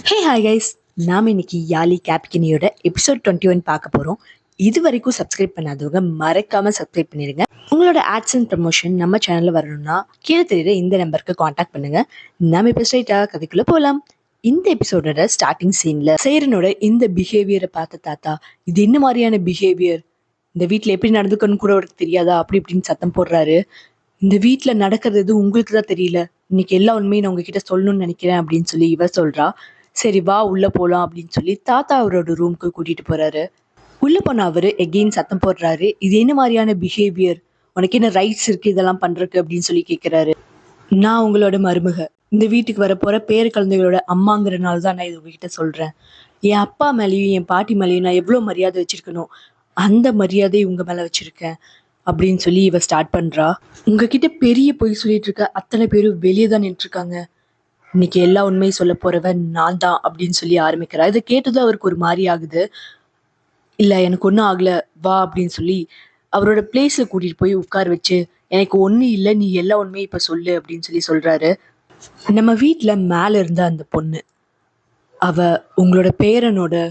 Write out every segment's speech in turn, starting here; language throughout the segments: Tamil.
ஹே ஹாய் கைஸ், நாம் இன்னைக்கு யாலி கேப்கினியோட எபிசோட் 21 பார்க்க போகிறோம். இது வரைக்கும் சப்ஸ்கிரைப் பண்ணாதவங்க மறக்காமல் சப்ஸ்கிரைப் பண்ணிடுங்க. உங்களோட ஆட்ஸ் அண்ட் ப்ரமோஷன் நம்ம சேனலில் வரணும்னா கீழே தெரியுற இந்த நம்பருக்கு காண்டாக்ட் பண்ணுங்க. நம்ம இப்போ ஸ்ட்ரைட்டாக கதைக்குள்ளே போகலாம். இந்த எபிசோடோட ஸ்டார்டிங் சீனில் சேரனோட இந்த பிஹேவியரை பார்த்த தாத்தா, இது என்ன மாதிரியான பிஹேவியர், இந்த வீட்டில் எப்படி நடந்துக்கணும்னு கூட அவருக்கு தெரியாதா அப்படி இப்படின்னு சத்தம் போடுறாரு. இந்த வீட்டில் நடக்கிறது எதுவும் உங்களுக்கு தான் தெரியல, இன்னைக்கு எல்லா உண்மையும் நான் உங்ககிட்ட சொல்லணும்னு நினைக்கிறேன் அப்படின்னு சொல்லி இவ சொல்றா. சரி வா உள்ள போலாம் அப்படின்னு சொல்லி தாத்தா அவரோட ரூமுக்கு கூட்டிட்டு போறாரு. உள்ள போன அவரு எகெயின் சத்தம் போடுறாரு. இது என்ன மாதிரியான பிஹேவியர், உனக்கு என்ன ரைட்ஸ் இருக்கு இதெல்லாம் பண்றதுக்கு அப்படின்னு சொல்லி கேட்கிறாரு. நான் உங்களோட மருமக, இந்த வீட்டுக்கு வர போற பேர குழந்தைகளோட அம்மாங்கிறனால தான் நான் இது உங்ககிட்ட சொல்றேன். என் அப்பா மேலேயும் என் பாட்டி மேலேயும் நான் எவ்வளவு மரியாதை வச்சிருக்கணும், அந்த மரியாதை உங்க மேல வச்சிருக்கேன் அப்படின்னு சொல்லி இவ ஸ்டார்ட் பண்றா. உங்ககிட்ட பெரிய பொய் சொல்லிட்டு இருக்க அத்தனை பேரும் வெளியே தான் நின்று இருக்காங்க, இன்னைக்கு எல்லா உண்மையும் சொல்ல போறவன் நான் தான் அப்படின்னு சொல்லி ஆரம்பிக்கிறா. இதை கேட்டதும் அவருக்கு ஒரு மாதிரி ஆகுது. இல்ல எனக்கு ஒன்றும் ஆகல, வா அப்படின்னு சொல்லி அவரோட பிளேஸ்ல கூட்டிட்டு போய் உட்கார வச்சு, எனக்கு ஒன்றும் இல்லை, நீ எல்லா உண்மையும் இப்ப சொல்லு அப்படின்னு சொல்லி சொல்றாரு. நம்ம வீட்டுல மேல இருந்த அந்த பொண்ணு, அவ உங்களோட பேரனோட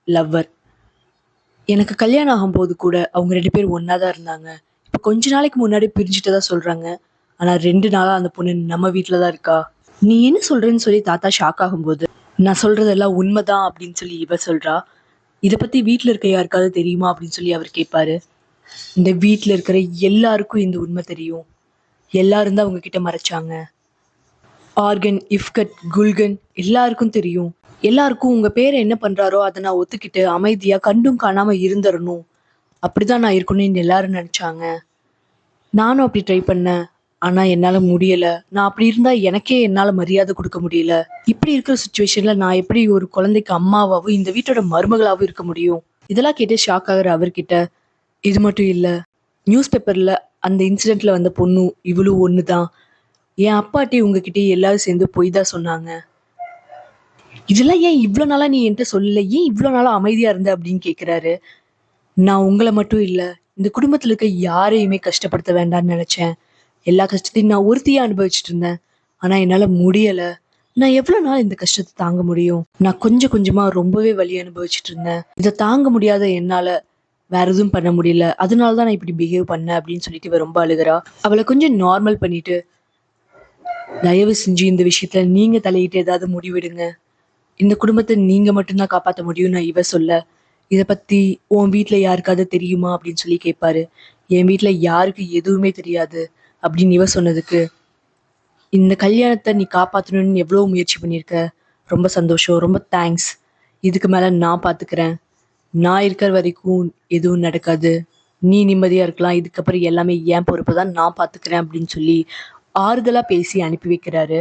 லவ்வர். எனக்கு கல்யாணம் ஆகும்போது கூட அவங்க 2 பேரும் ஒன்னாதான் இருந்தாங்க. இப்ப கொஞ்ச நாளைக்கு முன்னாடி பிரிஞ்சுட்டதா சொல்றாங்க. ஆனா 2 நாளா அந்த பொண்ணு நம்ம வீட்டுலதான் இருக்கா. நீ என்ன சொல்றேன்னு சொல்லி தாத்தா ஷாக் ஆகும்போது, நான் சொல்றதெல்லாம் உண்மைதான் அப்படின்னு சொல்லி இவ சொல்றா. இத பத்தி வீட்டுல இருக்க யாருக்காவது தெரியுமா அப்படின்னு சொல்லி அவர் கேட்பாரு. இந்த வீட்டுல இருக்கிற எல்லாருக்கும் இந்த உண்மை தெரியும், எல்லாரும் தான் அவங்க கிட்ட மறைச்சாங்க. ஆர்கன், இஃப்கட், குல்கன் எல்லாருக்கும் தெரியும். எல்லாருக்கும் உங்க பேரை என்ன பண்றாரோ அதை நான் ஒத்துக்கிட்டு அமைதியா கண்டும் காணாம இருந்துடணும், அப்படிதான் நான் இருக்கணும்னு எல்லாரும் நினைச்சாங்க. நானும் அப்படி ட்ரை பண்ணேன், ஆனா என்னால முடியல. நான் அப்படி இருந்தா எனக்கே என்னால மரியாதை கொடுக்க முடியல. இப்படி இருக்கிற சுச்சுவேஷன்ல நான் எப்படி ஒரு குழந்தைக்கு அம்மாவாவும் இந்த வீட்டோட மருமகளாவும் இருக்க முடியும். இதெல்லாம் கேட்டு ஷாக் ஆகுற அவர்கிட்ட, இது மட்டும் இல்ல, நியூஸ் பேப்பர்ல அந்த இன்சிடென்ட்ல வந்த பொண்ணு இவளும் ஒண்ணுதான். என் அப்பாட்டி உங்ககிட்ட எல்லாரும் சேர்ந்து பொய் தான் சொன்னாங்க. இதெல்லாம் ஏன் இவ்வளவு நாளா நீ என்கிட்ட சொல்லல, ஏன் இவ்வளவு நாளா அமைதியா இருந்த அப்படின்னு கேக்குறாரு. நான் உங்களை மட்டும் இல்ல, இந்த குடும்பத்துல இருக்க யாரையுமே கஷ்டப்படுத்த வேண்டாம்னு நினைச்சேன். எல்லா கஷ்டத்தையும் நான் ஒருத்தியா அனுபவிச்சுட்டு இருந்தேன். ஆனா என்னால முடியல. நான் எவ்வளவு நாள் இந்த கஷ்டத்தை தாங்க முடியும். நான் கொஞ்சம் கொஞ்சமா ரொம்பவே வலி அனுபவிச்சுட்டு இருந்தேன். இதை தாங்க முடியாத என்னால வேற எதுவும் பண்ண முடியல, அதனாலதான் நான் இப்படி பிஹேவ் பண்ணேன் அப்படின்னு சொல்லிட்டு இவ ரொம்ப அழுகிறா. அவளை கொஞ்சம் நார்மல் பண்ணிட்டு, தயவு செஞ்சு இந்த விஷயத்துல நீங்க தலையிட்டு ஏதாவது முடிவெடுங்க, இந்த குடும்பத்தை நீங்க மட்டும்தான் காப்பாற்ற முடியும்னு இவ சொல்ல, இத பத்தி உன் வீட்டுல யாருக்காவது தெரியுமா அப்படின்னு சொல்லி கேட்பாரு. என் வீட்டுல யாருக்கு எதுவுமே தெரியாது அப்படின்னு இவ சொன்னதுக்கு, இந்த கல்யாணத்தை நீ காப்பாற்றணும்னு எவ்வளவு முயற்சி பண்ணியிருக்க, ரொம்ப சந்தோஷம், ரொம்ப தேங்க்ஸ். இதுக்கு மேல நான் பாத்துக்கிறேன், நான் இருக்கிற வரைக்கும் எதுவும் நடக்காது, நீ நிம்மதியா இருக்கலாம், இதுக்கப்புறம் எல்லாமே என் பொறுப்பு தான், நான் பாத்துக்கிறேன் அப்படின்னு சொல்லி ஆறுதலா பேசி அனுப்பி வைக்கிறாரு.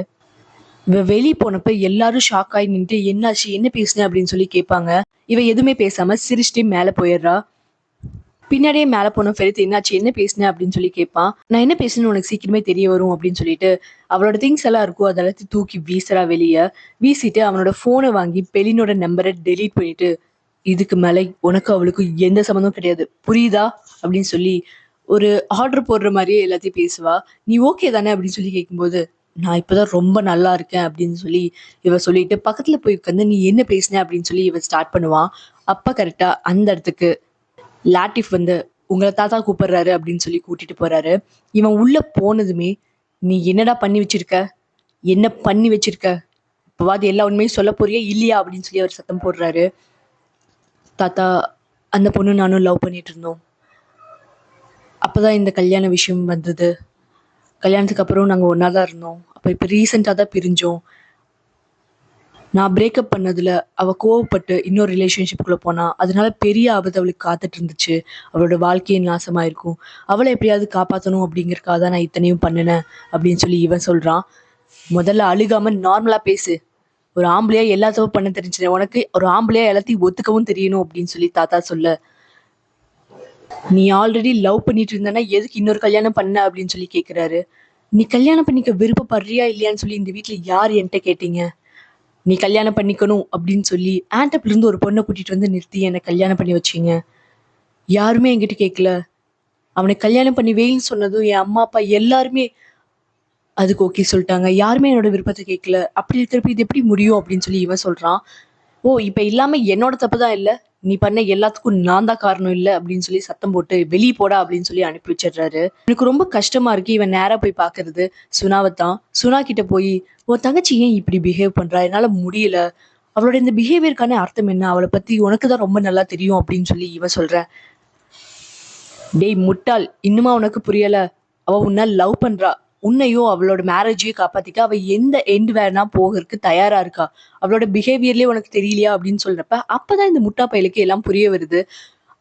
இவ வெளியே போனப்ப எல்லாரும் ஷாக் ஆகி நின்று என்னாச்சு என்ன பேசுன அப்படின்னு சொல்லி கேட்பாங்க. இவ எதுவுமே பேசாம சிரிச்சுட்டே மேல போயிடுறா. பின்னாடியே மேல போன ஃபெரித் என்னாச்சு என்ன பேசுன அப்படின்னு சொல்லி கேட்பான். நான் என்ன பேசுன்னு உனக்கு சீக்கிரமே தெரிய வரும் அப்படின்னு சொல்லிட்டு அவளோட திங்ஸ் எல்லாம் இருக்கும் அதெல்லாத்தையும் தூக்கி வீசுறா வெளியே. வீசிட்டு அவனோட போனை வாங்கி பெலினோட நம்பரை டெலீட் பண்ணிட்டு, இதுக்கு மேல உனக்கு அவளுக்கு எந்த சம்மந்தமும் கிடையாது புரியுதா அப்படின்னு சொல்லி ஒரு ஆர்டர் போடுற மாதிரியே எல்லாத்தையும் பேசுவா. நீ ஓகே தானே அப்படின்னு சொல்லி கேட்கும்போது, நான் இப்பதான் ரொம்ப நல்லா இருக்கேன் அப்படின்னு சொல்லி இவ சொல்லிட்டு பக்கத்துல போய் உட்காந்து நீ என்ன பேசின அப்படின்னு சொல்லி இவ ஸ்டார்ட் பண்ணுவான். அப்ப கரெக்டா அந்த இடத்துக்கு லாட்டிஃப் வந்து உங்களை தாத்தா கூப்பிடுறாரு அப்படின்னு சொல்லி கூட்டிட்டு போறாரு. இவன் உள்ள போனதுமே, நீ என்னடா பண்ணி வச்சிருக்க, என்ன பண்ணி வச்சிருக்க, இப்பவாது எல்லா உண்மையும் சொல்ல போறியா இல்லையா அப்படின்னு சொல்லி அவர் சத்தம் போடுறாரு. தாத்தா, அந்த பொண்ணு நானும் லவ் பண்ணிட்டு இருந்தோம். அப்பதான் இந்த கல்யாண விஷயம் வந்தது. கல்யாணத்துக்கு அப்புறம் நாங்க ஒன்னாதான் இருந்தோம். அப்ப இப்ப ரீசெண்டா தான் பிரிஞ்சோம். நான் பிரேக்கப் பண்ணதுல அவ கோவப்பட்டு இன்னொரு ரிலேஷன்ஷிப்குள்ள போனா, அதனால பெரிய ஆபத்து அவளுக்கு காத்துட்டு இருந்துச்சு. அவளோட வாழ்க்கையே நாசமாயிருக்கும். அவளை எப்படியாவது காப்பாற்றணும் அப்படிங்கறக்காக தான் நான் இத்தனையும் பண்ணினேன் அப்படின்னு சொல்லி இவன் சொல்றான். முதல்ல அழுகாம நார்மலா பேசு. ஒரு ஆம்பளையா எல்லா தப்பு பண்ண தெரிஞ்சுது உனக்கு, ஒரு ஆம்பளையா எல்லாத்தையும் ஒத்துக்கவும் தெரியணும் அப்படின்னு சொல்லி தாத்தா சொல்ல, நீ ஆல்ரெடி லவ் பண்ணிட்டு இருந்தனா எதுக்கு இன்னொரு கல்யாணம் பண்ண அப்படின்னு சொல்லி கேக்குறாரு. நீ கல்யாணம் பண்ணிக்க விருப்பப்படுறியா இல்லையான்னு சொல்லி இந்த வீட்டுல யார் என்கிட்ட கேட்டீங்க, நீ கல்யாணம் பண்ணிக்கணும் அப்படின்னு சொல்லி ஆண்டப்ல இருந்து ஒரு பொண்ணை கூட்டிட்டு வந்து நிறுத்தி என்னை கல்யாணம் பண்ணி வச்சீங்க. யாருமே என்கிட்ட கேட்கல. அவனை கல்யாணம் பண்ணி வைன்னு சொன்னதும் என் அம்மா அப்பா எல்லாருமே அதுக்கு ஓகே சொல்லிட்டாங்க. யாருமே என்னோட விருப்பத்த கேட்கல. அப்படி இருக்கிறப்ப இது எப்படி முடியும் அப்படின்னு சொல்லி இவன் சொல்றான். ஓ! இப்ப எல்லாமே என்னோட தப்பு தான் இல்ல. நீ பண்ண எல்லாத்துக்கும் நான் தான் காரணம் இல்ல அப்படின்னு சொல்லி சத்தம் போட்டு வெளிய போடா அப்படின்னு சொல்லி அனுப்பி வச்சுடுறாரு. எனக்கு ரொம்ப கஷ்டமா இருக்கு. இவன் நேரா போய் பார்க்கறது சுனாவ தான். சுனா கிட்ட போய் உன் தங்கச்சி ஏன் இப்படி பிஹேவ் பண்றா? என்னால முடியல. அவளோட இந்த பிஹேவியர்க்கான அர்த்தம் என்ன? அவள பத்தி உனக்கு தான் ரொம்ப நல்லா தெரியும் அப்படின்னு சொல்லி இவன் சொல்றான். டேய் முட்டாள்! இன்னுமா உனக்கு புரியல? அவ உன்ன லவ் பண்றா. உன்னையும் அவளோட மேரேஜையும் காப்பாத்திக்க அவ எந்த எண்ட் வேணா போகறக்கு தயாரா இருக்கா. அவளோட பிஹேவியர்லயே உனக்கு தெரியலையா? அப்படின்னு சொல்றப்ப, அப்பதான் இந்த முட்டா பயலுக்கு எல்லாம் புரிய வருது.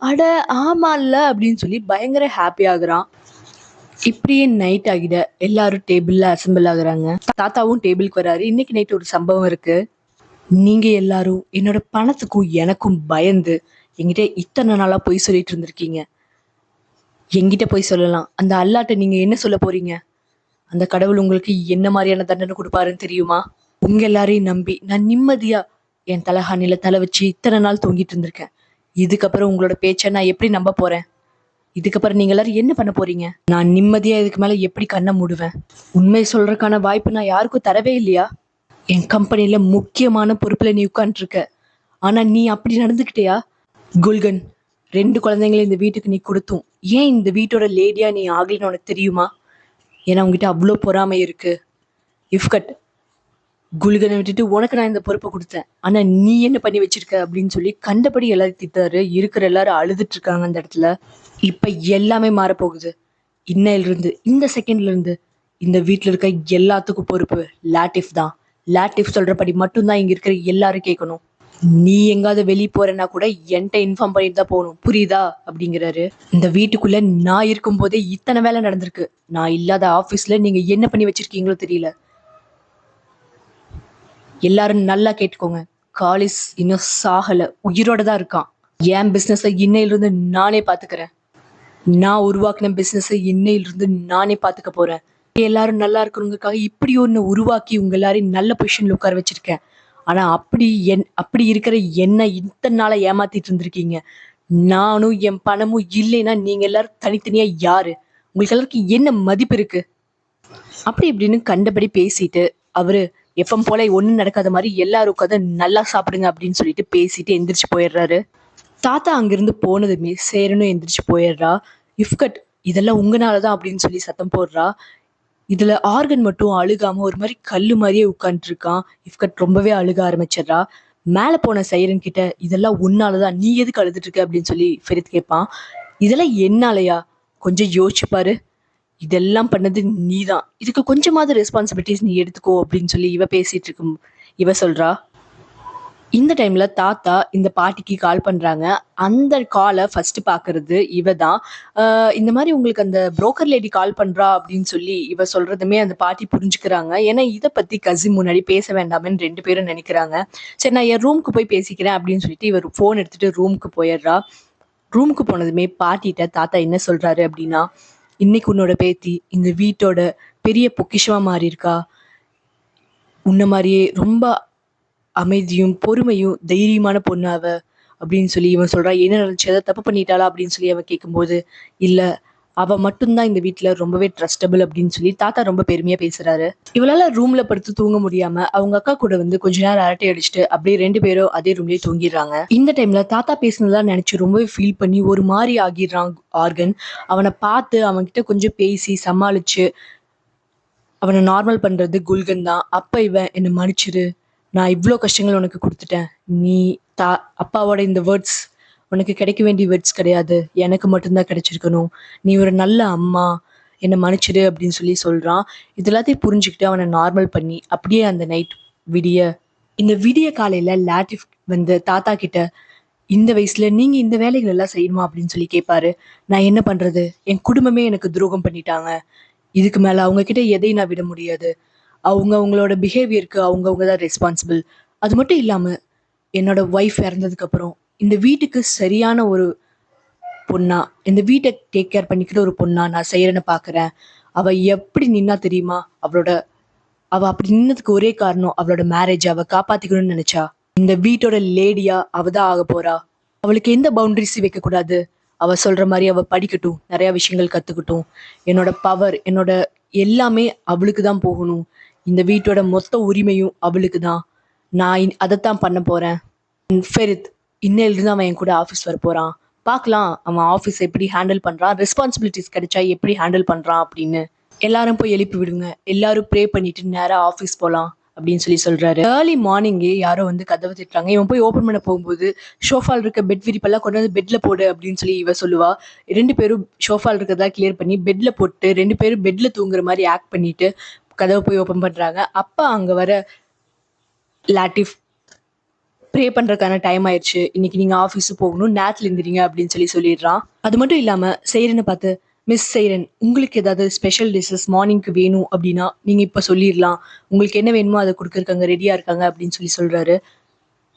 அட ஆமால்ல அப்படின்னு சொல்லி பயங்கர ஹாப்பி ஆகுறான். இப்படியே நைட் ஆகிட எல்லாரும் டேபிள்ல அசெம்பிள் ஆகுறாங்க. தாத்தாவும் டேபிளுக்கு வராரு. இன்னைக்கு நைட் ஒரு சம்பவம் இருக்கு. நீங்க எல்லாரும் என்னோட பணத்துக்கும் எனக்கும் பயந்து என்கிட்ட இத்தனை நாளா பொய் சொல்லிட்டு இருந்திருக்கீங்க. என்கிட்ட போய் சொல்லலாம். அந்த அல்லாட்ட நீங்க என்ன சொல்ல போறீங்க? அந்த கடவுள் உங்களுக்கு என்ன மாரியான தண்டனை குடுப்பாருன்னு தெரியுமா? உங்க எல்லாரையும் நம்பி நான் நிம்மதியா என் தலகாணியில தல வச்சு இத்தனை நாள் தூங்கிட்டு இருந்திருக்கேன். இதுக்கப்புறம் உங்களோட பேச்ச நான் எப்படி நம்ப போறேன்? இதுக்கப்புறம் நீங்க எல்லாரும் என்ன பண்ண போறீங்க? நான் நிம்மதியா இதுக்கு மேல எப்படி கண்ண மூடுவேன்? உண்மை சொல்றதுக்கான வாய்ப்பு நான் யாருக்கும் தரவே இல்லையா? என் கம்பெனில முக்கியமான பொறுப்புல நீ உட்கார்ந்துருக்க. ஆனா நீ அப்படி நடந்துக்கிட்டியா? குல்கன் 2 குழந்தைங்கள இந்த வீட்டுக்கு நீ குடுத்தும், ஏன் இந்த வீட்டோட லேடியா நீ ஆகலைன்னு உனக்கு தெரியுமா? ஏன்னா உன்கிட்ட அவ்ளோ பொறாமை இருக்கு. இஃப்கட் குல்கனை விட்டுட்டு உனக்கு நான் இந்த பொறுப்பை குடுத்தேன். ஆனா நீ என்ன பண்ணி வச்சிருக்க? அப்படின்னு சொல்லி கண்டபடி எல்லாரையும் திட்டுறாரு. இருக்கிற எல்லாரும் அழுதுட்டு இருக்காங்க அந்த இடத்துல. இப்ப எல்லாமே மாறப்போகுது. இன்னையிலிருந்து, இந்த செகண்ட்ல இருந்து இந்த வீட்ல இருக்க எல்லாத்துக்கும் பொறுப்பு லாட்டிஃப் தான். லாட்டிஃப் சொல்றபடி மட்டும் தான் இங்க இருக்கிற எல்லாரும் கேட்கணும். நீ எங்காவது வெளிய போறேன்னா கூட என்ட்ட இன்ஃபார்ம் பண்ணிட்டு தான் போகணும். புரியுதா? அப்படிங்கிறாரு. இந்த வீட்டுக்குள்ள நான் இருக்கும்போதே இத்தனை வேலை நடந்திருக்கு. நான் இல்லாத ஆபீஸ்ல நீங்க என்ன பண்ணி வச்சிருக்கீங்களோ தெரியல. எல்லாரும் நல்லா கேட்டுக்கோங்க. காலிஸ் இன்னும் சாகல. உயிரோட தான் இருக்கான். என் பிசினஸ இன்னையிலிருந்து நானே பாத்துக்கிறேன். நான் உருவாக்கின பிசினஸ இன்னையிலிருந்து நானே பாத்துக்க போறேன். எல்லாரும் நல்லா இருக்கணுங்கக்காக இப்படி ஒண்ணு உருவாக்கி உங்க எல்லாரையும் நல்ல பொசிஷன்ல உட்கார வச்சிருக்கேன். ஆனா அப்படி இருக்கிற என்ன இத்தனை நாளா ஏமாத்திட்டு இருந்திருக்கீங்க. நானும் என் பணமும் இல்லைன்னா நீங்க எல்லாரும் தனித்தனியா யாரு? உங்களுக்கு எல்லாருக்கும் என்ன மதிப்பு இருக்கு? அப்படி இப்படின்னு கண்டபடி பேசிட்டு அவரு எப்பவும் போல ஒண்ணும் நடக்காத மாதிரி எல்லாரும் உட்காந்து நல்லா சாப்பிடுங்க அப்படின்னு சொல்லிட்டு பேசிட்டு எந்திரிச்சு போயிடுறாரு. தாத்தா அங்கிருந்து போனதுமே சேரனும் எந்திரிச்சு போயிடுறா. இஃப்கட் இதெல்லாம் உங்கனாலதான் அப்படின்னு சொல்லி சத்தம் போடுறா. இதுல ஆர்கன் மட்டும் அழுகாம ஒரு மாதிரி கல்லு மாதிரியே உட்காந்துட்டு இருக்கான். இஃப்கட் ரொம்பவே அழுக ஆரம்பிச்சிடுறா. மேல போன சைரன் கிட்ட இதெல்லாம் உன்னாலதான், நீ எதுக்கு அழுதுட்டு இருக்க அப்படின்னு சொல்லி ஃபெரித் கேட்பான். இதெல்லாம் என்னாலயா? கொஞ்சம் யோசிச்சு பாரு. இதெல்லாம் பண்ணது நீதான். இதுக்கு கொஞ்சமாவது ரெஸ்பான்சிபிலிட்டிஸ் நீ எடுத்துக்கோ அப்படின்னு சொல்லி இவ பேசிட்டு இருக்கும். இவ சொல்றா. இந்த டைம்ல தாத்தா இந்த பாட்டிக்கு கால் பண்றாங்க. அந்த கால ஃபர்ஸ்ட் பாக்குறது இவ தான். இந்த மாதிரி உங்களுக்கு அந்த புரோக்கர் லேடி கால் பண்றா அப்படின்னு சொல்லி இவ சொல்றதுமே அந்த பாட்டி புரிஞ்சுக்கிறாங்க. ஏன்னா இத பத்தி கசின் முன்னாடி பேச வேண்டாம்னு 2 பேரும் நினைக்கிறாங்க. சரி நான் என் ரூமுக்கு போய் பேசிக்கிறேன் அப்படின்னு சொல்லிட்டு இவர் ஃபோன் எடுத்துட்டு ரூமுக்கு போயிடுறா. ரூமுக்கு போனதுமே பாட்டிட்ட தாத்தா என்ன சொல்றாரு அப்படின்னா, இன்னைக்கு உன்னோட பேத்தி இந்த வீட்டோட பெரிய பொக்கிஷமா மாறி இருக்கா. உன்ன மாதிரியே ரொம்ப அமைதியும் பொறுமையும் தைரியமான பொண்ணு அவ அப்படின்னு சொல்லி இவன் சொல்றான். என்ன நடந்துச்சு? ஏதாவது தப்பு பண்ணிட்டாளா அப்படின்னு சொல்லி அவன் கேட்கும்போது, இல்ல அவ மட்டும்தான் இந்த வீட்டுல ரொம்பவே ட்ரஸ்டபிள் அப்படின்னு சொல்லி தாத்தா ரொம்ப பெருமையா பேசுறாரு. இவளால ரூம்ல படுத்து தூங்க முடியாம அவங்க அக்கா கூட வந்து கொஞ்ச நேரம் அரட்டை அடிச்சுட்டு அப்படியே 2 பேரும் அதே ரூம்லயே தூங்கிடுறாங்க. இந்த டைம்ல தாத்தா பேசுனதெல்லாம் நினைச்சு ரொம்பவே ஃபீல் பண்ணி ஒரு மாதிரி ஆகிடுறான் ஆர்கன். அவனை பார்த்து அவன்கிட்ட கொஞ்சம் பேசி சமாளிச்சு அவனை நார்மல் பண்றது குல்கன் தான். அப்ப இவன் என்ன மன்னிச்சிரு, நான் இவ்ளோ கஷ்டங்கள் உனக்கு குடுத்துட்டேன். நீ தா அப்பாவோட இந்த வேர்ட்ஸ் உனக்கு கிடைக்க வேண்டிய வேர்ட்ஸ் கிடையாது. எனக்கு மட்டும் தான் கிடைச்சிருக்கணும். நீ ஒரு நல்ல அம்மா. என்ன மன்னிச்சிடு அப்படின்னு சொல்லி சொல்றான். இது எல்லாத்தையும் புரிஞ்சுக்கிட்டு அவனை நார்மல் பண்ணி அப்படியே அந்த நைட் விடிய இந்த விடிய காலையில லாட்டிஃப் வந்து தாத்தா கிட்ட இந்த வயசுல நீங்க இந்த வேலைகள் எல்லாம் செய்யணுமா அப்படின்னு சொல்லி கேட்பாரு. நான் என்ன பண்றது? என் குடும்பமே எனக்கு துரோகம் பண்ணிட்டாங்க. இதுக்கு மேல அவங்க கிட்ட எதையும் நான் விட முடியாது. அவங்களோட பிஹேவியருக்கு அவங்கவங்க தான் ரெஸ்பான்சிபிள். அது மட்டும் இல்லாம என்னோட ஒய்ஃப் இறந்ததுக்கு அப்புறம் இந்த வீட்டுக்கு சரியான ஒரு பொண்ணா, இந்த வீட்டை டேக் கேர் பண்ணிக்கிற ஒரு பொண்ணா நான் செய்யறேன்னு பாக்குறேன். அவ எப்படி நின்னா தெரியுமா? அவ அப்படி நின்னதுக்கு ஒரே காரணம் அவளோட மேரேஜ் அவ காப்பாத்திக்கணும்னு நினைச்சா. இந்த வீட்டோட லேடியா அவ தான் ஆக போறா. அவளுக்கு எந்த பவுண்டரிஸும் வைக்க கூடாது. அவ சொல்ற மாதிரி அவ படிக்கட்டும், நிறைய விஷயங்கள் கத்துக்கட்டும். என்னோட பவர், என்னோட எல்லாமே அவளுக்கு தான் போகணும். இந்த வீட்டோட மொத்த உரிமையும் அவளுக்கு தான். நான் அதைத்தான் பண்ண போறேன். ஃபெரித், இன்னையிலிருந்து அவன் என் கூட ஆஃபீஸ் வர போறான். பார்க்கலாம் அவன் ஆஃபீஸ் எப்படி ஹேண்டில் பண்றான், ரெஸ்பான்சிபிலிட்டிஸ் கிடைச்சா எப்படி ஹேண்டில் பண்றான் அப்படின்னு. எல்லாரும் போய் எழுப்பி விடுங்க, எல்லாரும் ப்ரே பண்ணிட்டு நேரா ஆஃபீஸ் போலாம் அப்படின்னு சொல்றாரு. ஏர்லி மார்னிங்கே யாரோ வந்து கதவை திட்டுறாங்க. இவன் போய் ஓப்பன் பண்ண போகும்போது ஷோஃபால் இருக்க பெட் விரிப்பெல்லாம் கொண்டு வந்து பெட்ல போடு அப்படின்னு சொல்லி இவ சொல்லுவா. 2 பேரும் ஷோஃபால் இருக்கிறதா கிளியர் பண்ணி பெட்ல போட்டு 2 பேரும் பெட்ல தூங்குற மாதிரி ஆக்ட் பண்ணிட்டு கதவை போய் ஓப்பன் பண்றாங்க. அப்ப அங்க வர லாட்டிஃப், ப்ரே பண்றதுக்கான டைம் ஆயிடுச்சு, இன்னைக்கு நீங்க ஆஃபீஸ் போகணும், நேரத்துல எந்திரிங்க அப்படின்னு சொல்லிடுறான். அது மட்டும் இல்லாம செய்ரனை பார்த்து, மிஸ் செய்ரன், உங்களுக்கு ஏதாவது ஸ்பெஷல் டிஷ்ஷஸ் மார்னிங்க்கு வேணும் அப்படின்னா நீங்க இப்ப சொல்லிடலாம், உங்களுக்கு என்ன வேணுமோ அதை கொடுக்கறக்காங்க ரெடியா இருக்காங்க அப்படின்னு சொல்றாரு.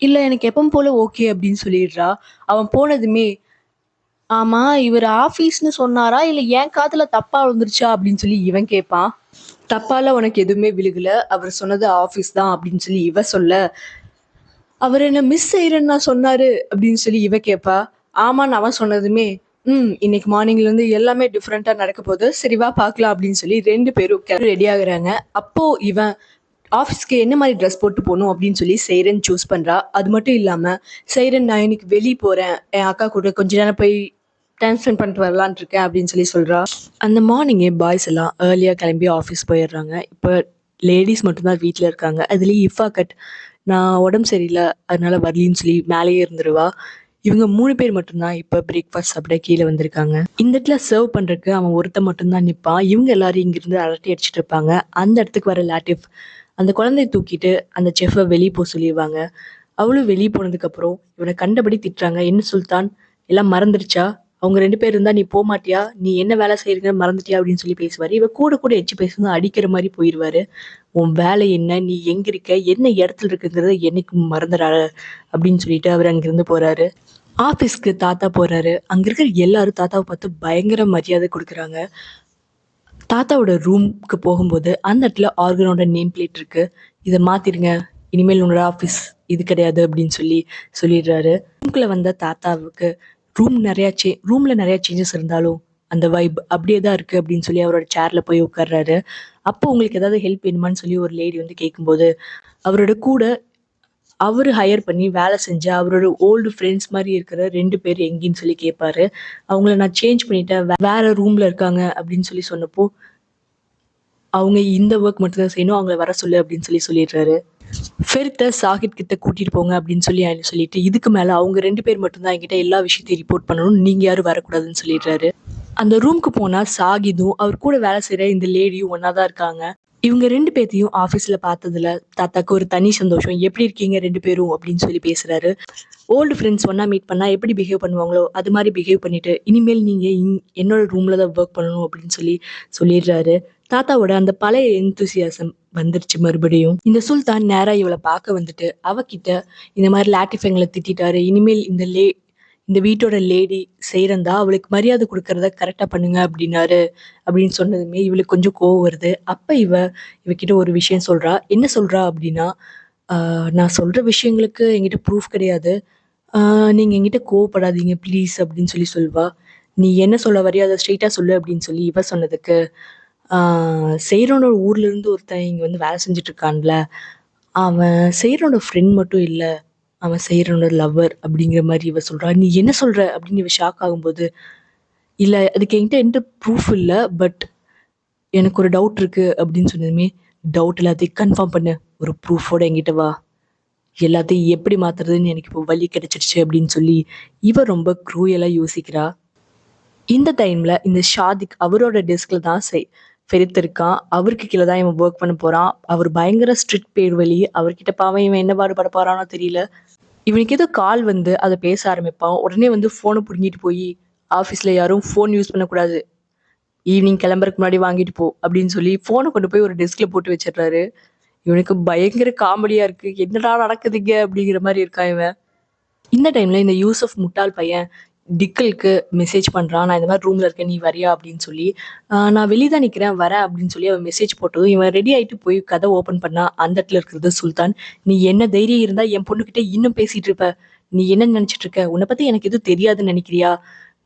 இல்ல எனக்கு எப்பவும் போல ஓகே அப்படின்னு சொல்லிடுறா. அவன் போனதுமே, ஆமா இவர் ஆபீஸ்னு சொன்னாரா இல்ல என் காதுல தப்பா விழுந்துருச்சா அப்படின்னு இவன் கேட்பான். தப்பால உனக்கு எதுவுமே விழுகல, அவர் சொன்னது ஆபீஸ் தான் அப்படின்னு இவ சொல்ல, அவர் என்ன மிஸ் செய்யறேன்னு நான் சொன்னாரு அப்படின்னு இவ கேட்பா. ஆமான்னு அவன் சொன்னதுமே, இன்னைக்கு மார்னிங்ல இருந்து எல்லாமே டிஃப்ரெண்டா நடக்க போகுது, சரி வா பார்க்கலாம் அப்படின்னு 2 பேரும் ரெடி ஆகுறாங்க. அப்போ இவன் ஆஃபீஸ்க்கு என்ன மாதிரி ட்ரெஸ் போட்டு போகணும் அப்படின்னு செய்ரன் சூஸ் பண்றா. அது மட்டும் இல்லாம செய்ரன், நான் இன்னைக்கு வெளியே போறேன், என் அக்கா கூட கொஞ்ச நேரம் போய் டைம் ஸ்பெண்ட் பண்ணிட்டு வரலான் இருக்கேன் அப்படின்னு சொல்றா. அந்த மார்னிங்கே பாய்ஸ் எல்லாம் ஏர்லியா கிளம்பி ஆஃபீஸ் போயிடுறாங்க. இப்போ லேடிஸ் மட்டும்தான் வீட்டில் இருக்காங்க. அதுலேயும் இஃபா கட், நான் உடம்பு சரியில்லை அதனால வரலின்னு மேலேயே இருந்துருவா. இவங்க 3 பேர் மட்டும்தான் இப்போ பிரேக்ஃபாஸ்ட் சாப்பிட கீழே வந்திருக்காங்க. இந்த இடத்துல சர்வ் பண்ணுறதுக்கு அவன் ஒருத்த மட்டும்தான் நிற்பான். இவங்க எல்லாரும் இங்கிருந்து அரட்டி அடிச்சுட்டு இருப்பாங்க. அந்த இடத்துக்கு வர லாட்டிஃப் அந்த குழந்தைய தூக்கிட்டு அந்த செஃப்பை வெளியே போக சொல்லிடுவாங்க. அவளும் வெளியே போனதுக்கப்புறம் இவனை கண்டபடி திட்டுறாங்க. என்ன சுல்தான், எல்லாம் மறந்துடுச்சா? அவங்க 2 பேர் இருந்தா நீ போக மாட்டியா? நீ என்ன வேலை செய்யறீங்கன்னு மறந்துட்டியா அப்படின்னு பேசுவாரு. இவ கூட கூட எச்சு பேசுனா அடிக்கிற மாதிரி போயிடுவாரு. உன் வேலை என்ன, நீ எங்க இருக்க, என்ன இடத்துல இருக்குங்கிறத என்னைக்கு மறந்துடாத அப்படின்னு சொல்லிட்டு அவர் அங்கிருந்து போறாரு. ஆஃபீஸ்க்கு தாத்தா போறாரு. அங்க இருக்கிற எல்லாரும் தாத்தாவை பார்த்து பயங்கர மரியாதை கொடுக்குறாங்க. தாத்தாவோட ரூம்க்கு போகும்போது அந்த இடத்துல ஆர்கனோட நேம் பிளேட் இருக்கு. இதை மாத்திருங்க, இனிமேல் உன்னோட ஆஃபீஸ் இது கிடையாது அப்படின்னு சொல்லிடுறாரு. ரூம்குள்ள வந்த தாத்தாவுக்கு ரூம்ல நிறைய சேஞ்சஸ் இருந்தாலும் அந்த வைப் அப்படியே தான் இருக்கு அப்படின்னு அவரோட சேர்ல போய் உட்கார்றாரு. அப்போ உங்களுக்கு ஏதாவது ஹெல்ப் வேணுமான்னு ஒரு லேடி வந்து கேட்கும்போது, அவரோட கூட அவரு ஹையர் பண்ணி வேலை செஞ்ச அவரோட ஓல்டு ஃப்ரெண்ட்ஸ் மாதிரி இருக்கிற 2 பேர் எங்கேன்னு கேட்பாரு. அவங்கள நான் சேஞ்ச் பண்ணிட்டேன், வேற ரூம்ல இருக்காங்க அப்படின்னு சொன்னப்போ, அவங்க இந்த ஒர்க் மட்டும் தான் செய்யணும், அவங்கள வர சொல்லு அப்படின்னு சொல்லிடுறாரு. ஃபெரித்தை சாகித் கிட்ட கூட்டிட்டு போங்க அப்படின்னு சொல்லிட்டு, இதுக்கு மேல அவங்க 2 பேர் மட்டும்தான் என்கிட்ட எல்லா விஷயத்தையும் ரிப்போர்ட் பண்ணணும், நீங்க யாரும் வரக்கூடாதுன்னு சொல்லிடுறாரு. அந்த ரூம்க்கு போனா சாகிதும் அவர் கூட வேலை செய்யற இந்த லேடியும் ஒன்னாதான் இருக்காங்க. இவங்க 2 பேத்தையும் ஆபீஸ்ல பார்த்ததுல தாத்தாக்கு ஒரு தனி சந்தோஷம். எப்படி இருக்கீங்க 2 பேரும் அப்படின்னு பேசுறாரு. ஓல்டு ஃப்ரெண்ட்ஸ் ஒன்னா மீட் பண்ணா எப்படி பிஹேவ் பண்ணுவாங்களோ அது மாதிரி பிஹேவ் பண்ணிட்டு, இனிமேல் நீங்க என்னோட ரூம்ல தான் ஒர்க் பண்ணணும் அப்படின்னு சொல்லிடுறாரு. தாத்தாவோட அந்த பழைய எந்தூசியாசம் வந்துருச்சு மறுபடியும். இந்த சுல்தான் நேரா இவளை பார்க்க வந்துட்டு அவகிட்ட இந்த மாதிரி லாட்டிஃப் எங்களை திட்டாரு, இனிமேல் இந்த வீட்டோட லேடி செய்யறந்தா அவளுக்கு மரியாதை கொடுக்கறத கரெக்டா பண்ணுங்க அப்படின்னாரு. அப்படின்னு சொன்னதுமே இவளுக்கு கொஞ்சம் கோவம் வருது. அப்ப இவகிட்ட ஒரு விஷயம் சொல்றா. என்ன சொல்றா அப்படின்னா, நான் சொல்ற விஷயங்களுக்கு என்கிட்ட ப்ரூஃப் கிடையாது, நீங்க என்கிட்ட கோவப்படாதீங்க ப்ளீஸ் அப்படின்னு சொல்வா. நீ என்ன சொல்ல வரையோ அதை ஸ்ட்ரெயிட்டா சொல்லு அப்படின்னு இவ சொன்னதுக்கு, செய்ரோனோட ஊர்ல இருந்து ஒருத்தன் இங்க வந்து வேலை செஞ்சுட்டு இருக்கான்ல, அவன் செய்ரோனோட ஃப்ரெண்ட் மட்டும் இல்ல, அவன் செய்ரோனோட லவ்வர் அப்படிங்கிற மாதிரி இவ சொல்றா. நீ என்ன சொல்ற அப்படின்னு இவ ஷாக் ஆகும்போது, இல்ல அதுக்கு என்கிட்ட ப்ரூஃப் இல்ல, பட் எனக்கு ஒரு டவுட் இருக்கு அப்படின்னு சொன்னதுமே, டவுட் எல்லாத்தையும் கன்ஃபார்ம் பண்ணு, ஒரு ப்ரூஃபோட என்கிட்ட வா, எல்லாத்தையும் எப்படி மாத்துறதுன்னு எனக்கு இப்போ வழி கிடைச்சிடுச்சு அப்படின்னு இவ ரொம்ப க்ரூயலா யோசிக்கிறா. இந்த டைம்ல இந்த ஷாதிக் அவரோட டெஸ்க்ல தான் ஃபெரித் இருக்கான். அவருக்கு கீழே தான் இவன் ஒர்க் பண்ண போறான். அவர் பயங்கர ஸ்ட்ரிக்ட் பேர் வழி. அவர்கிட்ட பாவம் இவன் என்ன பாடுபட போறானோ தெரியல. இவனுக்கு ஏதோ கால் வந்து அதை பேச ஆரம்பிப்பான். உடனே வந்து போனை புடுங்கிட்டு போய், ஆஃபீஸ்ல யாரும் ஃபோன் யூஸ் பண்ணக்கூடாது, ஈவினிங் கிளம்புறதுக்கு முன்னாடி வாங்கிட்டு போ அப்படின்னு போனை கொண்டு போய் ஒரு டெஸ்க்ல போட்டு வச்சிடுறாரு. இவனுக்கு பயங்கர காமெடியா இருக்கு. என்னடா நடக்குதுங்க அப்படிங்கிற மாதிரி இருக்கான் இவன். இந்த டைம்ல இந்த யூசப் முட்டாள் பையன் டிக்கலுக்கு மெசேஜ் பண்றான். நான் இந்த மாதிரி ரூம்ல இருக்கேன், நீ வரியா அப்படின்னு நான் வெளியே தான் நிக்கிறேன், வரேன் அப்படின்னு அவன் மெசேஜ் போட்டதும் இவன் ரெடி ஆயிட்டு போய் கதை ஓபன் பண்ணா. அந்த இடத்துல இருக்கிறது சுல்தான். நீ என்ன தைரியம் இருந்தா என் பொண்ணுகிட்ட இன்னும் பேசிட்டு இருப்ப? நீ என்ன நினைச்சிட்டு இருக்க? உன்னை பத்தி எனக்கு எதுவும் தெரியாதுன்னு நினைக்கிறியா?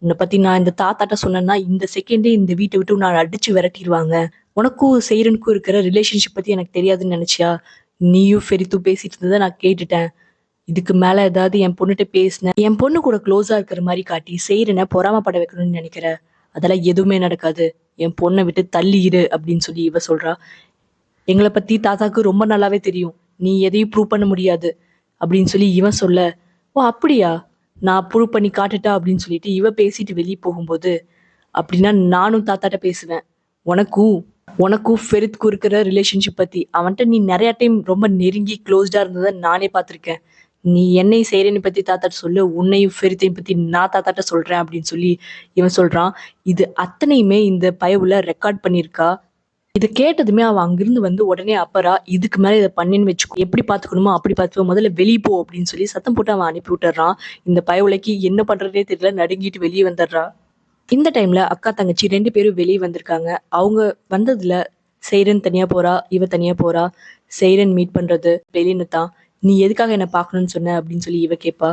உன்னை பத்தி நான் இந்த தாத்தாட்ட சொன்னேன்னா இந்த செகண்டே இந்த வீட்டை விட்டு நான் அடிச்சு விரட்டிடுவாங்க. உனக்கும் செய்ரனுக்கும் இருக்கிற ரிலேஷன்ஷிப் பத்தி எனக்கு தெரியாதுன்னு நினைச்சியா? நீயும் ஃபெரித்தும் பேசிட்டு இருந்ததை நான் கேட்டுட்டேன். இதுக்கு மேல ஏதாவது என் பொண்ணுட்ட பேசினேன், என் பொண்ணு கூட க்ளோஸா இருக்கிற மாதிரி காட்டி செய்ரனை பொறாமப்பட வைக்கணும்னு நினைக்கிற. அதெல்லாம் எதுவுமே நடக்காது. என் பொண்ணை விட்டு தள்ளி இரு அப்படின்னு சொல்லி இவ சொல்றா. எங்களை பத்தி தாத்தாக்கு ரொம்ப நல்லாவே தெரியும். நீ எதையும் ப்ரூவ் பண்ண முடியாது அப்படின்னு சொல்லி இவன் சொல்ல, ஓ அப்படியா, நான் ப்ரூவ் பண்ணி காட்டுட்டா அப்படின்னு சொல்லிட்டு இவ பேசிட்டு வெளியே போகும்போது, அப்படின்னா நானும் தாத்தாட்ட பேசுவேன். உனக்கும் உனக்கும் ஃபெரித்க்கும் இருக்கிற ரிலேஷன்ஷிப் பத்தி அவன்கிட்ட நீ நிறைய டைம் ரொம்ப நெருங்கி க்ளோஸ்டா இருந்ததை நானே பார்த்துருக்கேன். நீ என்னையும் செய்றேன்னு பத்தி தாத்தாட்ட சொல்லு, உன்னையும் ஃபெரித்தையும் பத்தி நான் தாத்தாட்ட சொல்றேன் அப்படின்னு சொல்லி இவன் சொல்றான். இது அத்தனையுமே இந்த பயவுல ரெக்கார்ட் பண்ணியிருக்கா. இதை கேட்டதுமே அவன் அங்கிருந்து வந்து உடனே அப்பறா, இதுக்கு மேல இதை பண்ணின்னு வச்சுக்கோ, எப்படி பாத்துக்கணுமோ அப்படி பாத்துக்கோ, முதல்ல வெளியே போ அப்படின்னு சொல்லி சத்தம் போட்டு அவன் அனுப்பி விட்டுறான். இந்த பயவுலைக்கு என்ன பண்றதே தெரியல, நடுங்கிட்டு வெளியே வந்துடுறா. இந்த டைம்ல அக்கா தங்கச்சி 2 பேரும் வெளியே வந்திருக்காங்க. அவங்க வந்ததுல செய்ரன் தனியா போறா, இவ தனியா போறா. செய்ரன் மீட் பண்றது வெளியின்னு தான். நீ எதுக்காக என்ன பார்க்கணும்னு சொன்ன அப்படின்னு சொல்லி இவ கேட்பா.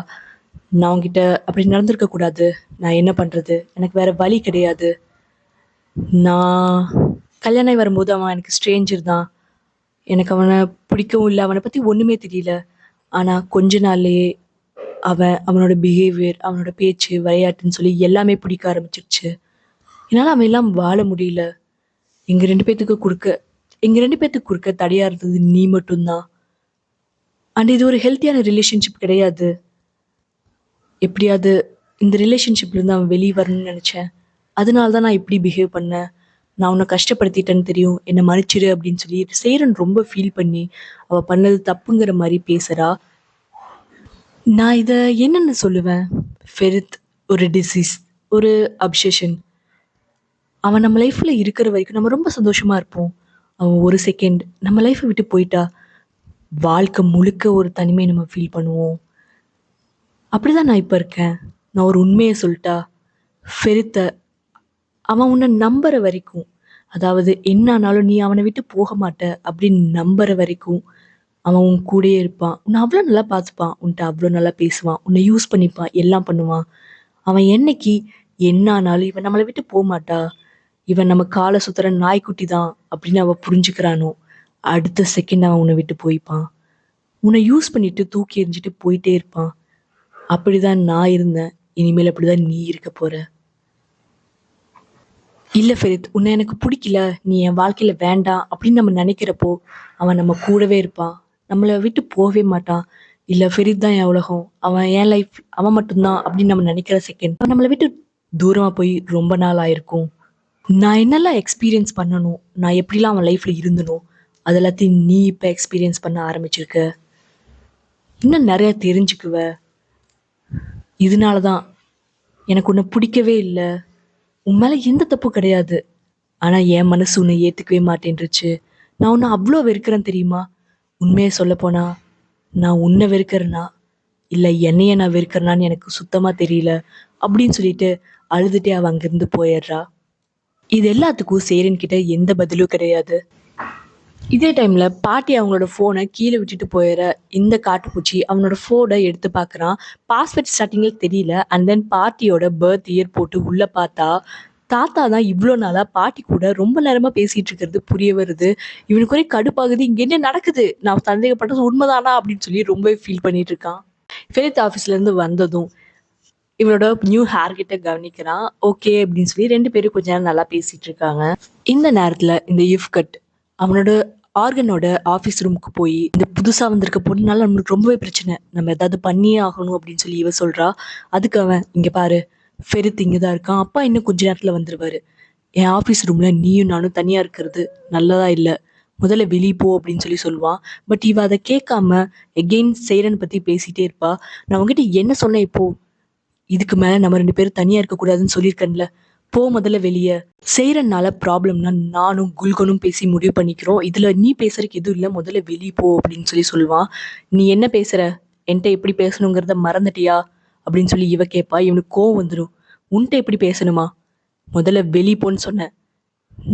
நான் உன்கிட்ட அப்படி நடந்திருக்க கூடாது. நான் என்ன பண்றது, எனக்கு வேற வழி கிடையாது. நான் கல்யாணம் ஆகி வரும்போது அவன் எனக்கு ஸ்ட்ரேஞ்சர் தான். எனக்கு அவனை பிடிக்கவும் இல்லை, அவனை பத்தி ஒண்ணுமே தெரியல. ஆனா கொஞ்ச நாள்லயே அவனோட பிஹேவியர், அவனோட பேச்சு, விளையாட்டுன்னு சொல்லி எல்லாமே பிடிக்க ஆரம்பிச்சிருச்சு. என்னால அவன் எல்லாம் வாழ முடியல. எங்க ரெண்டு பேத்துக்கு குறுக்க எங்க 2 பேத்துக்கு குறுக்க தடையா இருந்தது நீ மட்டும்தான். அண்ட் இது ஒரு ஹெல்த்தியான ரிலேஷன்ஷிப் கிடையாது. எப்படியாவது இந்த ரிலேஷன்ஷிப்ல இருந்து அவன் வெளியே வரணும்னு நினைச்சேன். அதனால தான் நான் இப்படி பிஹேவ் பண்ணேன். நான் உன்னை கஷ்டப்படுத்திட்டேன்னு தெரியும், என்னை மன்னிச்சிடு அப்படின்னு சொல்லி சேரன் ரொம்ப ஃபீல் பண்ணி அவ பண்ணது தப்புங்கிற மாதிரி பேசுறா. நான் இதை என்னன்னு சொல்லுவேன்? ஃபெரித் ஒரு டிசீஸ், ஒரு அப்சஷன். அவன் நம்ம லைஃப்ல இருக்கிற வரைக்கும் நம்ம ரொம்ப சந்தோஷமா இருப்போம். அவன் ஒரு செகண்ட் நம்ம லைஃப்பை விட்டு போயிட்டா வாழ்க்கை முழுக்க ஒரு தனிமை நம்ம ஃபீல் பண்ணுவோம். அப்படிதான் நான் இப்போ இருக்கேன். நான் ஒரு உண்மையை சொல்லிட்டா, ஃபெரித்த அவன் உன்னை நம்புற வரைக்கும், அதாவது என்ன ஆனாலும் நீ அவனை விட்டு போக மாட்ட அப்படின்னு நம்புற வரைக்கும் அவன் உன் கூடயே இருப்பான். உன்னை அவ்வளோ நல்லா பார்த்துப்பான், உன்கிட்ட அவ்வளோ நல்லா பேசுவான், உன்னை யூஸ் பண்ணிப்பான், எல்லாம் பண்ணுவான். அவன் என்னைக்கு என்ன ஆனாலும் இவன் நம்மளை விட்டு போக மாட்டா, இவன் நம்ம காலை சுத்துற நாய்க்குட்டி தான் அப்படின்னு அவன் புரிஞ்சுக்கிறானோ, அடுத்த செகண்ட் அவன் உன்னை விட்டு போய்ப்பான். உன்னை யூஸ் பண்ணிட்டு தூக்கி எறிஞ்சிட்டு போயிட்டே இருப்பான். அப்படிதான் நான் இருந்தேன். இனிமேல் அப்படிதான் நீ இருக்க போற. இல்ல ஃபெரித், உன்னை எனக்கு பிடிக்கல, நீ என் வாழ்க்கையில வேண்டாம் அப்படின்னு நம்ம நினைக்கிறப்போ அவன் நம்ம கூடவே இருப்பான், நம்மளை விட்டு போகவே மாட்டான். இல்ல ஃபெரித் தான் என் உலகம், அவன் என் லைஃப், அவன் மட்டும்தான் அப்படின்னு நம்ம நினைக்கிற செகண்ட் அவன் நம்மளை விட்டு தூரமா போய் ரொம்ப நாள் ஆயிருக்கும். நான் என்னெல்லாம் எக்ஸ்பீரியன்ஸ் பண்ணணும், நான் எப்படிலாம் அவன் லைஃப்ல இருந்தனும், அது எல்லாத்தையும் நீ இப்ப எக்ஸ்பீரியன்ஸ் பண்ண ஆரம்பிச்சிருக்க. இன்னும் நிறைய தெரிஞ்சுக்குவ. இதனாலதான் எனக்கு உன்னை பிடிக்கவே இல்லை. உன் மேல எந்த தப்பும் கிடையாது. ஆனா என் மனசு உன்னை ஏத்துக்கவே மாட்டேன்ருச்சு. நான் உன்னை அவ்வளோ வெறுக்கிறேன் தெரியுமா? உண்மையை சொல்ல போனா நான் உன்னை வெறுக்கிறேனா இல்ல என்னைய நான் வெறுக்கிறேனான்னு எனக்கு சுத்தமா தெரியல அப்படின்னு சொல்லிட்டு அழுதுட்டே அவ அங்கிருந்து போயிடுறா. இது எல்லாத்துக்கும் சேரன் கிட்ட எந்த பதிலும் கிடையாது. இதே டைம்ல பாட்டி அவங்களோட போனை கீழே விட்டுட்டு போயிடுற இந்த காட்டுப்பூச்சி அவனோட போனை எடுத்து பார்க்கறான். பாஸ்வேர்ட் ஸ்டார்டிங்ல தெரியல. அண்ட் தென் பாட்டியோட பர்த் இயர் போட்டு உள்ள பார்த்தா தாத்தா தான் இவ்வளோ நாளா பாட்டி கூட ரொம்ப நேரமா பேசிட்டு இருக்கிறது புரிய வருது. இவனுக்கு ஒரே கடுப்பாகுது, இங்க என்ன நடக்குது, நான் சந்தேகப்பட்டது உண்மைதானா அப்படின்னு சொல்லி ரொம்ப ஃபீல் பண்ணிட்டு இருக்கான். ஃபெரித் ஆஃபீஸ்ல இருந்து வந்ததும் இவனோட நியூ ஹேர் கிட்ட கவனிக்கிறான். ஓகே அப்படின்னு சொல்லி 2 பேரும் கொஞ்ச நேரம் நல்லா பேசிட்டு இருக்காங்க. இந்த நேரத்துல இந்த இஃப் கட் அவனோட ஆர்கனோட ஆஃபீஸ் ரூமுக்கு போய், இந்த புதுசா வந்திருக்க பொண்ணுனால நம்மளுக்கு ரொம்பவே பிரச்சனை, நம்ம ஏதாவது பண்ணியே ஆகணும் அப்படின்னு சொல்லி இவ சொல்றா. அதுக்கு அவன், இங்க பாரு, ஃபெரித் இங்கதான் இருக்கான், அப்பா இன்னும் கொஞ்ச நேரத்துல வந்துருவாரு. என் ஆஃபீஸ் ரூம்ல நீயும் நானும் தனியா இருக்கிறது நல்லதா இல்ல, முதல்ல வெளியே போ அப்படின்னு சொல்லி சொல்லுவான். பட் இவ அதை கேட்காம எகெயின் சேரன் பத்தி பேசிட்டே இருப்பா. நான் உங்ககிட்ட என்ன சொன்னேன் இப்போ? இதுக்கு மேல நம்ம 2 பேரும் தனியா இருக்க கூடாதுன்னு சொல்லியிருக்கேன்ல, போ முதல்ல வெளியே. செய்யறனால ப்ராப்ளம்னா நானும் குல்கனும் பேசி முடிவு பண்ணிக்கிறோம், இதுல நீ பேசுறதுக்கு எதுவும் இல்லை, முதல்ல வெளியே போ அப்படின்னு சொல்லி சொல்லுவான். நீ என்ன பேசுற, என்கிட்ட எப்படி பேசணுங்கிறத மறந்துட்டியா அப்படின்னு சொல்லி இவ கேட்பா. இவனுக்கு கோவம் வந்துடும். உன்கிட்ட எப்படி பேசணுமா, முதல்ல வெளியே போன்னு சொன்னேன்.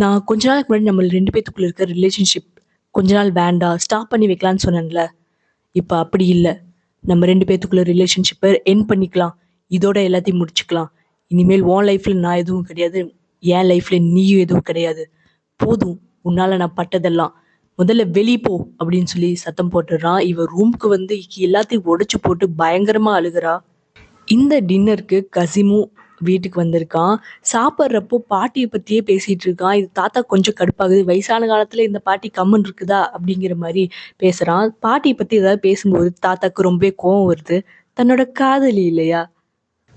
நான் கொஞ்ச நாளுக்கு முன்னாடி நம்ம 2 பேத்துக்குள்ள இருக்க ரிலேஷன்ஷிப் கொஞ்ச நாள் வேண்டாம், ஸ்டாப் பண்ணி வைக்கலான்னு சொன்னேன்ல, இப்ப அப்படி இல்லை. நம்ம 2 பேத்துக்குள்ள ரிலேஷன்ஷிப்பை என் பண்ணிக்கலாம், இதோட எல்லாத்தையும் முடிச்சுக்கலாம். இனிமேல் உன் லைஃப்ல நான் எதுவும் கிடையாது, என் லைஃப்ல நீயும் எதுவும் கிடையாது. போதும், உன்னால நான் பட்டதெல்லாம். முதல்ல வெளிய போ அப்படின்னு சொல்லி சத்தம் போட்டுடுறான். இவ ரூம்க்கு வந்து எல்லாத்தையும் உடைச்சு போட்டு பயங்கரமா அழுகுறா. இந்த டின்னருக்கு கசிமும் வீட்டுக்கு வந்திருக்கான். சாப்பிட்றப்போ பாட்டிய பத்தியே பேசிட்டு இருக்கான். இது தாத்தாக்கு கொஞ்சம் கடுப்பாகுது. வயசான காலத்துல இந்த பாட்டி கம்முன்னு இருக்குதா? அப்படிங்கிற மாரி பேசுறான். பாட்டிய பத்தி ஏதாவது பேசும்போது தாத்தாக்கு ரொம்பவே கோவம் வருது. தன்னோட காதலி இல்லையா?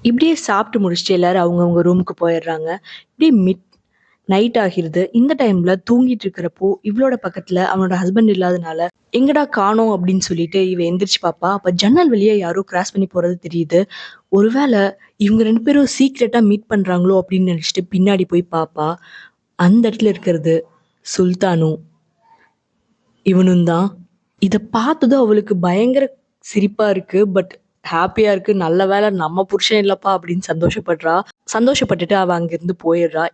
இப்படியே சாப்பிட்டு முடிச்சுட்டு எல்லாரும் அவங்கவங்க ரூமுக்கு போயிடுறாங்க. இப்படியே நைட் ஆகிருது. இந்த டைம்ல தூங்கிட்டு இருக்கிறப்போ இவளோட பக்கத்துல அவனோட ஹஸ்பண்ட் இல்லாதனால எங்கடா காணோம் அப்படின்னு சொல்லிட்டு இவ எந்திரிச்சு பாப்பா. அப்ப ஜன்னல் வழியா யாரோ கிராஸ் பண்ணி போறது தெரியுது. ஒருவேளை இவங்க 2 பேரும் சீக்ரெட்டா மீட் பண்றாங்களோ அப்படின்னு நினைச்சிட்டு பின்னாடி போய் பாப்பா. அந்த இடத்துல இருக்கிறது சுல்தானும் இவனும் தான். இத பார்த்ததும் அவளுக்கு பயங்கர சிரிப்பா இருக்கு. பட் ஹாப்பியா இருக்கு. நல்ல வேளை நம்ம புருஷன் இல்லப்பா அப்படின்னு சந்தோஷப்படுறா. சந்தோஷப்பட்டுட்டு அவ அங்கிருந்து போயிடுறா.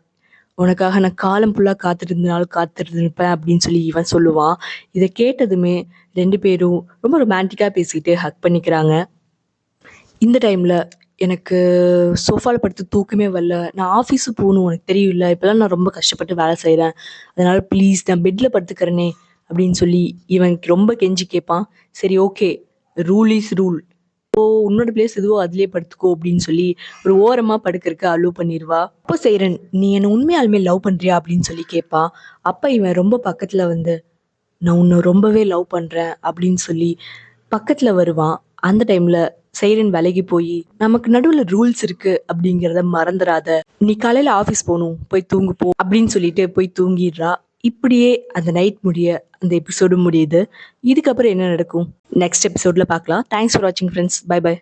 உனக்காக நான் காலம் ஃபுல்லா காத்திருந்திருப்பேன் அப்படின்னு சொல்லி இவன் சொல்லுவான். இத கேட்டதுமே 2 பேரும் ரொம்ப ரொமான்டிக்கா பேசிட்டு ஹக் பண்ணிக்கிறாங்க. இந்த டைம்ல எனக்கு சோஃபால படுத்து தூக்கமே வரல. நான் ஆஃபீஸு போணும் உனக்கு தெரியும்ல. இப்பலாம் நான் ரொம்ப கஷ்டப்பட்டு வேலை செய்றேன். அதனால ப்ளீஸ் நான் பெட்ல படுத்துக்கிறேனே அப்படின்னு சொல்லி இவன் ரொம்ப கெஞ்சி கேட்பான். சரி ஓகே. Rule is rule. உன்னோட பிளேஸ் எதுவோ அதிலேயே படுத்துக்கோ அப்படின்னு சொல்லி ஒரு ஓரமா படுக்கறக்கு அலோவ் பண்ணிருவா. அப்போ சேரன் நீ என்ன உண்மையாலுமே லவ் பண்றியா அப்படின்னு சொல்லி கேட்பான். அப்ப இவன் ரொம்ப பக்கத்துல வந்து நான் உன்னை ரொம்பவே லவ் பண்றேன் அப்படின்னு சொல்லி பக்கத்துல வருவான். அந்த டைம்ல சைரன் விலகி போய் நமக்கு நடுவுல ரூல்ஸ் இருக்கு அப்படிங்கிறத மறந்துடாத. நீ காலையில ஆபீஸ் போகணும் போய் தூங்கு போ அப்படின்னு சொல்லிட்டு போய் தூங்கிடுறா. இப்படியே அந்த நைட் முடிய அந்த எபிசோடு முடியுது. இதுக்கப்புறம் என்ன நடக்கும் நெக்ஸ்ட் எபிசோட்ல பார்க்கலாம். தேங்க்ஸ் ஃபார் வாட்சிங் ஃப்ரெண்ட்ஸ். Bye by.